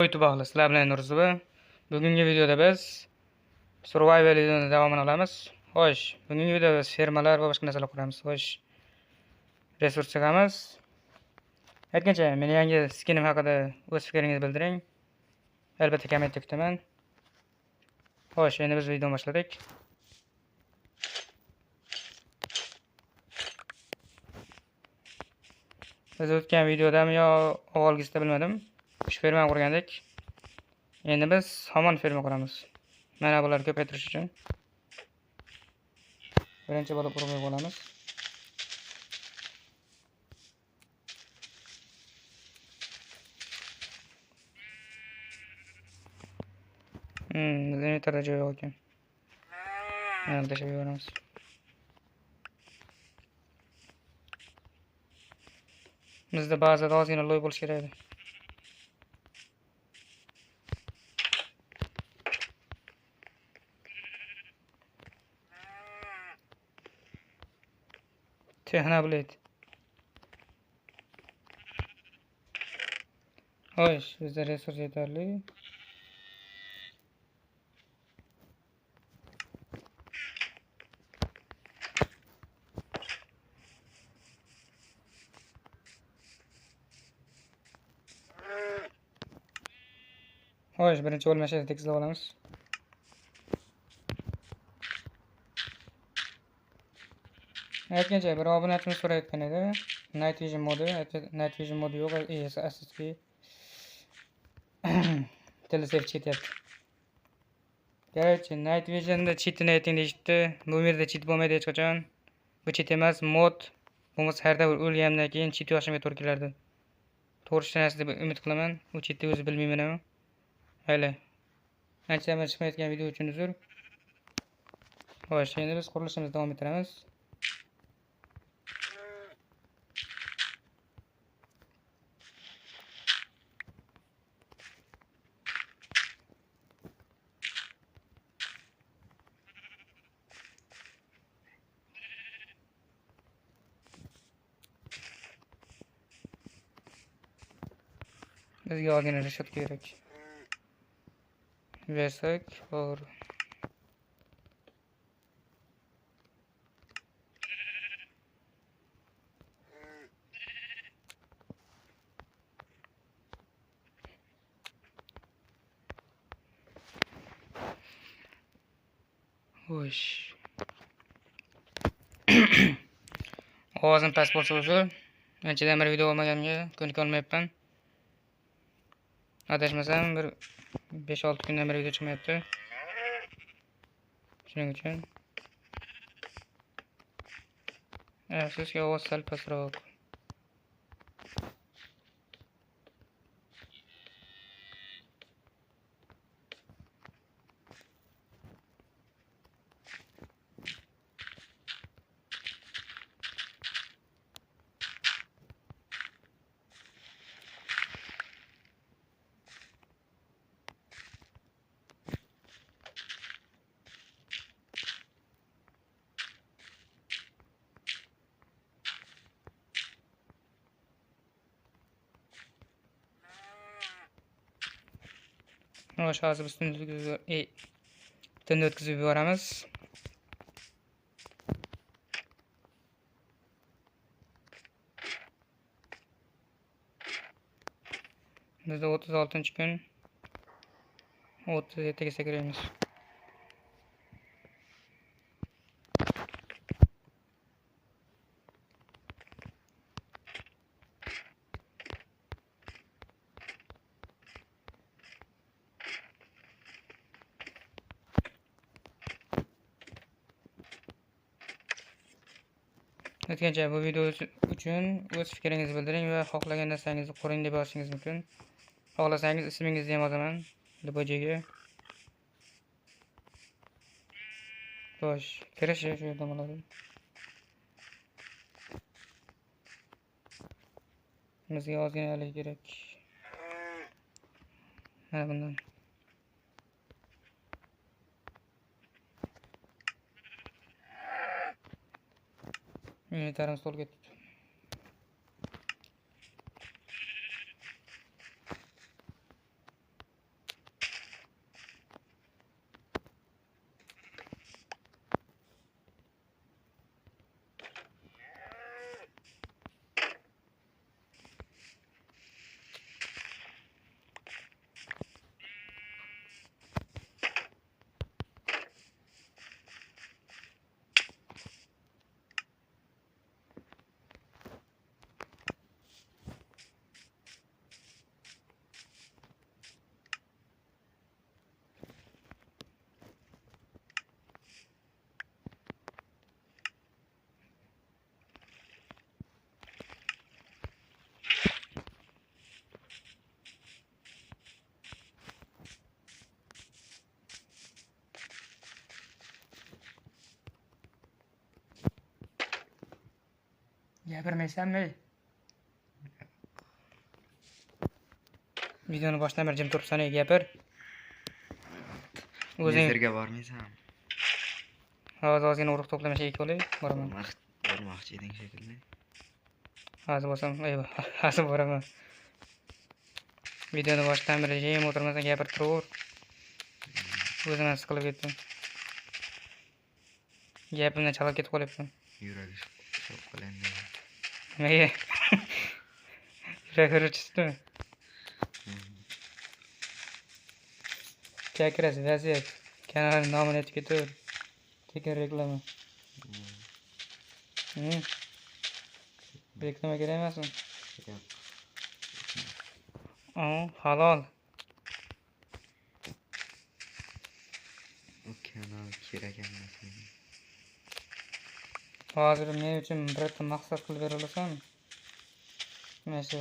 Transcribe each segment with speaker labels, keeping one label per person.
Speaker 1: YouTube ahli, sizlar bilan Nurziba. Bugungi videoda biz survival videoni davomini olamiz. Xo'sh, bugungi videoda biz fermalar va boshqa narsalar quramiz. Xo'sh, resurs chigamiz. Aytgancha, meni yangi skinim haqida o'z fikringizni bildiring. Albatta kommentda kutaman. Xo'sh, endi biz videoni boshladik. Biz o'tgan videodami yo avvalgisida bilmadim. 3 ferma qurgandik. Endi biz hamon ferma quramiz. Mana bularni ko'paytirish uchun birinchi bo'lib urug'ga olamiz. Bizning yetarli joy yo'q ekan. Mana tashlab yuboramiz. Bizda ba'zida ozgina loy bo'lish kerak edi. Texnoblade. Xo'sh, bizda resurs yetarli. Xo'sh, birinchi o'lmashni tekizlab olamiz. Aytgancha bir obunachimiz so'rayotgan edi. Night Vision modi yo'q, asosiy telesef chetyapti. Короче, Night Vision'da cheatini ayting deyishibdi. Bu yerda cheat bo'lmaydi hech qachon. Bu cheat emas, mod. Bo'lmasa har davr o'lganimdan keyin cheat yoshimga to'g'ri kelardi. To'g'ri ishlanasiz deb umid qilaman. U cheatni o'zi bilmayman ham. Hayli. Ancha chiqmayotgan video uchun uzr. Xo'sh, endi biz qurilishimizni davom ettiramiz. Bizga ozgina reshet kerak. Versak, to'g'ri. Xo'sh. Ovozim past bo'lsa uzr. Anchadan beri video olmaganimga ko'nika olmayapman. Adashmasam bir 5-6 kundan beri video chiqmayapti. Shuning uchun afsuski ovoz sal pastroq. Xo'sh, hozir biz tunni o'tkazib yuboramiz. Bizda 36-kun 37 ga sakraymiz. O'tgancha bu video uchun o'z fikringizni bildiring va xohlagan narsangizni quring deb yozishingiz mumkin. Xohlasangiz ismingizni ham yozaman deb joyga. Xo'sh, kirish shu yerda bo'ladi. Bizga ozgina hali kerak. Mana bundan. Yetarli stolga tut. Gapirmaysanmi? Videoni boshdan beri jim turibsan, gapir. O'zing
Speaker 2: Mezirga bormaysan.
Speaker 1: hozir ozgina urug' to'plamashga kelay, boraman.
Speaker 2: Bormoqchi eding shekilli.
Speaker 1: Hozir bo'lsam, hozir boraman. Videoni boshdan beri jim o'tirmasdan gapirib turaver. O'zim ham siqilib ketdim. Gapimdan chalib ketib qolyapman.
Speaker 2: Yuragi shop qilindi.
Speaker 1: Nimaga? Yurak urichismi? Chakras vaziyat. Kanalning nomini aytib ketaver. Tekin reklama. Reklama kerak emasmi? Halol.
Speaker 2: O kanal kerak emas.
Speaker 1: Hozir men uchun birorta maqsad qilib bera olasanmi? Mana shu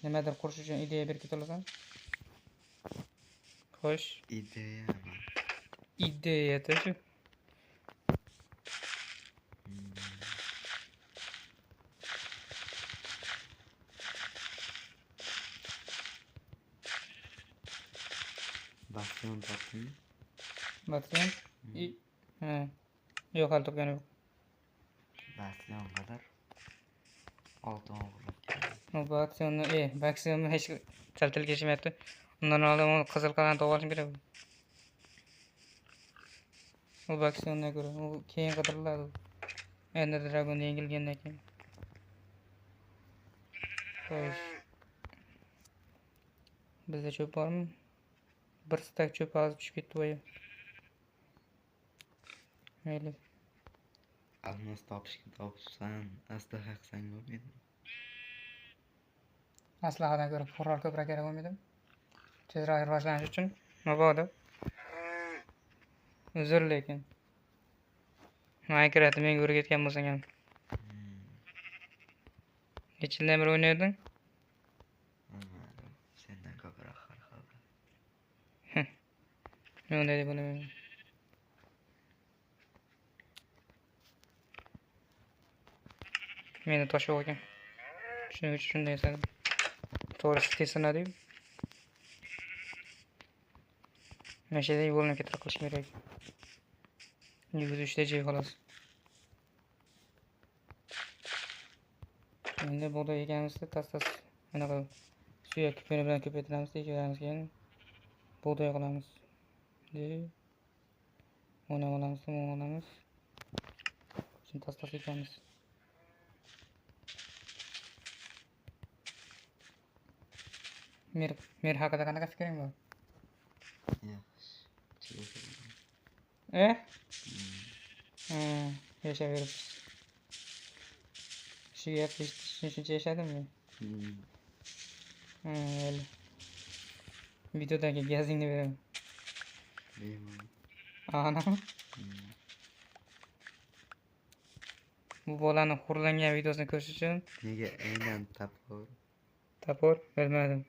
Speaker 1: nimadir qurish uchun ideya berib keta olasan? Xo'sh, ideya shu.
Speaker 2: Bastion topdingmi?
Speaker 1: Bastion? Ha. Yo'q, hali topganim yo'q.
Speaker 2: Bastion qadar oltin o'g'irlab keldim.
Speaker 1: Baksionni hech til keshmayapti. Undan oldin qizil qalam topib olishim kerak. U baksionga ko'ra, u keyin qidiriladi. Endi Dragon yengilgandan keyin. Xo'sh. Bizda cho'p bormi? Bir stak cho'p hozir tushib ketdi voy. Mayli.
Speaker 2: Almos topsan, aslaha qilsang bo'lmaydi.
Speaker 1: Aslahadan ko'ra qurol ko'proq kerak bo'lmaydimi? Tezroq rivojlanish uchun mabodo. Uzr lekin. Minecraft menga o'rgatgan bo'lsang ham. Necha yildan beri o'ynayording?
Speaker 2: Sendan ko'proq har xil.
Speaker 1: Men unday deb o'ylamayman. Meni tosh yo'q ekan. Shuning uchun shunday yasadim. To'g'risi tesinadi. Mana shu yerda yo'lni katta qilish kerak. 103 ta joy xolos. Endi bug'doy ekanimizda tas anaqa suyak kuni bilan ko'paytiramiz, tekshiramiz, keyin bug'doy qilamiz. O'ynab olamiz. Shuni tas ekamiz. Mer haqida qanaqa fikring bor? Yashayveribsiz. Shu gapni shuncha yashadimmi? Mayli. Videodagi gazingni beraman. Ana. Bu bolani xo'rlangan videosini ko'rish uchun
Speaker 2: nega aynan
Speaker 1: tapor bilmadim.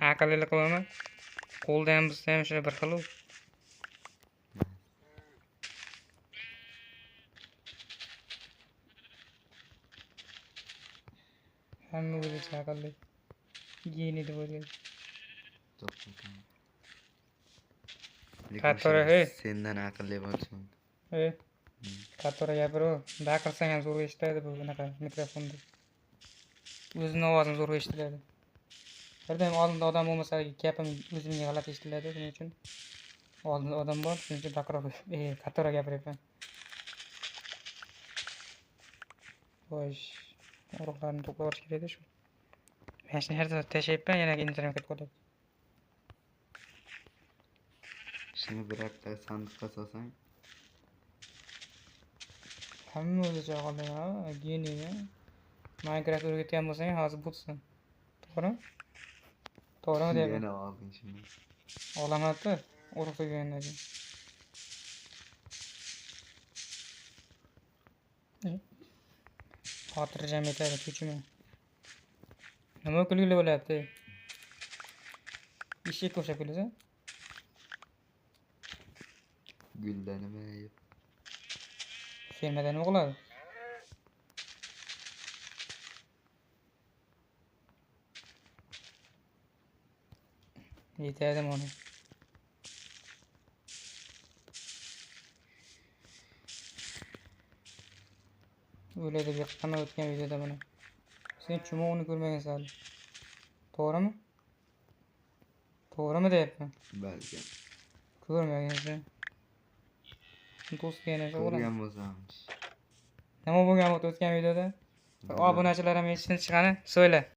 Speaker 1: Aqlli qilaman. Qo'lda ham bizda ham shuna bir xil. Hamma o'zicha aqlli. Geni deb o'ylaydi. Qatora
Speaker 2: sendan aqlli bo'lsin.
Speaker 1: Qatora gapiru, baqirsang ham zo'r eshitadi bu bunaqa mikrofonda. O'zini ovozim zo'r eshitiladi. Birdan oldinda odam bo'lmasa, gapim o'zimga g'alati eshitiladi, shuning uchun oldinda odam bor, shuning uchun baqiroq qatora gapiryapman. Xo'sh, urug'larni to'plab olish kerak edi shu. Men shuni yerda tashlayapman, yana internet ketib qolyapti.
Speaker 2: Shuni birorta sandiqqa solsang,
Speaker 1: hamma o'zicha qoladi, geniya. Minecraft o'rgatgan bo'lsang, hozir butsan. To'g'rimi? To'g'rimi deyapman.
Speaker 2: yana olding shuni.
Speaker 1: Olaman-ku, urug' tugagandan keyin. Xotirjam etadi, cho'chima. Nima kulgili bo'lyapti? Eshakka o'xshab kulasan?
Speaker 2: Gulda nima yeb?
Speaker 1: Fermada nima qiladi? Yetadimi ona? O'yladi bir qana o'tgan videoda buni. Sen chumog'ini ko'rmagansan hali. To'g'rimi? To'g'rimi deyapman?
Speaker 2: Balki.
Speaker 1: Ko'rmagansan. Do'stga yana o'g'lan.
Speaker 2: Ko'rgan bo'lsamiz.
Speaker 1: Nima bo'lgan o'tgan videoda? Obunachilar ham eshitin chiqani so'yla.